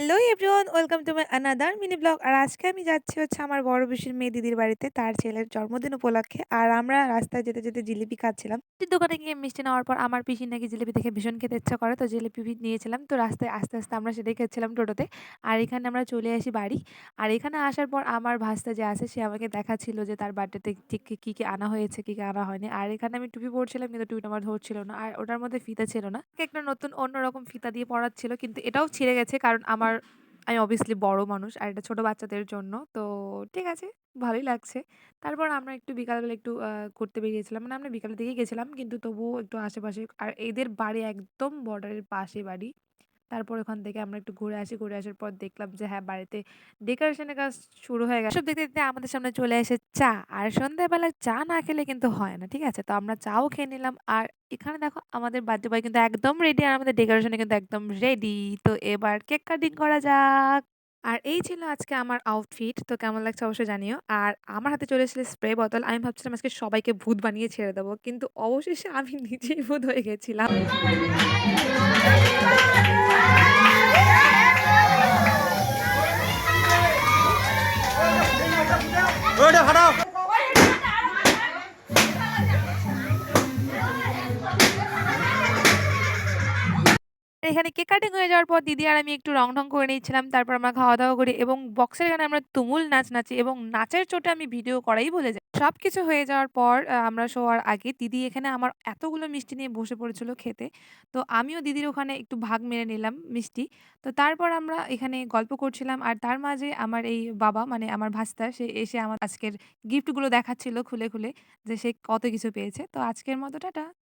Hello everyone, welcome to my another mini blog. আর আজকে আমি যাচ্ছি হচ্ছে আমার বড় পিসির মেয়ে দিদির বাড়িতে তার ছেলের জন্মদিন উপলক্ষে। আর আমরা রাস্তায় যেতে যেতে জিলিপি খাচ্ছিলাম। মিষ্টির দোকানে গিয়ে মিষ্টি নেওয়ার পর আমার পিসির নাকি জিলিপি দেখে ভীষণ খেতে ইচ্ছা করে, তো জিলিপি নিয়েছিলাম। তো রাস্তায় আস্তে আস্তে আমরা সেটাই খাচ্ছিলাম টোটোতে। আর এখানে আমরা চলে আসি বাড়ি। আর এখানে আসার পর আমার ভাস্তা যে আছে সে আমাকে দেখাচ্ছিল যে তার বার্থডেতে ঠিক কি কি আনা হয়েছে, কি কি আনা হয়নি। আর এখানে আমি টুপি পরছিলাম কিন্তু টুপিটা আমার ধরছিল না, আর ওটার মধ্যে ফিতা ছিল না। একটা নতুন অন্যরকম ফিতা দিয়ে পরাচ্ছিল, কিন্তু এটাও ছিঁড়ে গেছে কারণ আমি obviously বড় মানুষ আর এটা ছোট বাচ্চাদের জন্য। তো ঠিক আছে, ভালোই লাগছে। তারপর আমরা একটু বিকালবেলা একটু ঘুরতে বেরিয়েছিলাম। মানে আমরা বিকালের দিকেই গেছিলাম, কিন্তু তবুও একটু আশেপাশে। আর এদের বাড়ি একদম বর্ডারের পাশে বাড়ি। তারপর ওখান থেকে আমরা একটু ঘুরে আসি। ঘুরে আসার পর দেখলাম যে হ্যাঁ, বাড়িতে ডেকোরেশনের কাজ শুরু হয়ে গেছে। এসব দেখতে, দেখতে আমাদের সামনে চলে আসে চা। আর সন্ধ্যাবেলা চা না খেলে কিন্তু হয় না। ঠিক আছে? তো আমরা চাও খেয়ে নিলাম। আর এখানে দেখো আমাদের বার্থডে বয় কিন্তু একদম রেডি আর আমাদের ডেকোরেশন কিন্তু একদম রেডি। তো এবার কেক কাটিং করা যাক। আর এই ছিল আজকে আমার আউটফিট। তো কেমন লাগছে অবশ্যই জানিও। আর আমার হাতে চলে এসেছিল স্প্রে বোতল। আমি ভাবছিলাম আজকে সবাইকে ভূত বানিয়ে ছেড়ে দেব। কিন্তু অবশেষে আমি নিজেই ভূত হয়ে গেছিলাম। ওটা হাঁটাও। এখানে কেক কাটিং হয়ে যাওয়ার পর দিদি আর আমি একটু রং-ঢং করে নিচ্ছিলাম। তারপর আমরা খাওয়া-দাওয়া করি এবং বক্সের গানে আমরা তুমুল নাচ নাচি এবং নাচের চোটে আমি ভিডিও করাই ভুলে যাই। সবকিছু হয়ে যাওয়ার পর আমরা শোয়ার আগে দিদি এখানে আমার এতগুলো মিষ্টি নিয়ে বসে পড়েছিল খেতে। তো আমিও দিদির ওখানে একটু ভাগ মেরে নিলাম মিষ্টি। তো তারপর আমরা এখানে গল্প করছিলাম আর তার মাঝে আমার এই বাবা মানে আমার ভাস্তা সে এসে আমার আজকের গিফটগুলো দেখাচ্ছিল খুলে, খুলে যে সে কত কিছু পেয়েছে। তো আজকের মতো টাটা।